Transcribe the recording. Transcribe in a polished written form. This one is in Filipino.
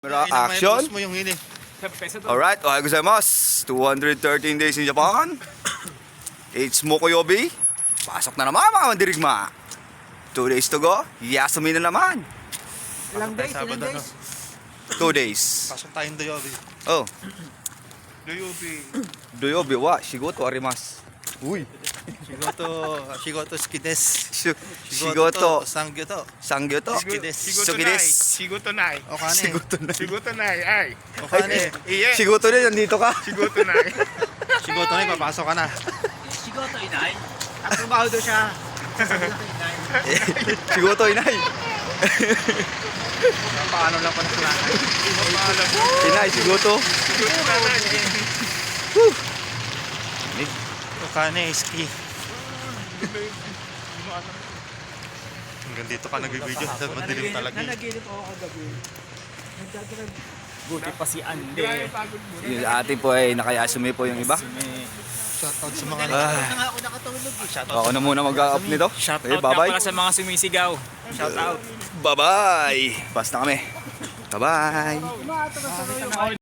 Action. Mo yung hini. Alright, ohayo gozaimasu. 213 days in Japan. It's Mokoyobi. Pasok na naman mga mandirigma. 2 days to go. Yasumi na naman. Ilang days? Ilang days? 2 days. Pasok tayong Doyobi. Oh, Doyobi. Doyobi wa shigoto arimasu. Uy. Shigoto skides. Shigoto Sangyoto. sangyoto. Skides. Suki desu. Shigoto nai. Okane. Shigoto na. Shigoto nai. Ay. Okane. Iye. Shigoto na, nandito ka. Shigoto nai. Shigoto na, papasok ka na. Shigoto inay. Ang trabaho daw siya. Sasabihin ko inay. Shigoto inay. Paano lang pa na Inay, shigoto. Shigoto nai. Okane, ski. Hanggang dito ka nag-video sa madilim talaga. Nanaginip ako kagabi. Nagdadrag. Buti pa si Ande. Yung ate po ay nakayasumi po yung iba. Shoutout sa mga Na nga ako nakatulog eh. Ako na muna mag-up nito. Shout Okay, out nga bye-bye. pala sa mga sumisigaw. Shout out. Bye-bye. Basta kami. Bye-bye.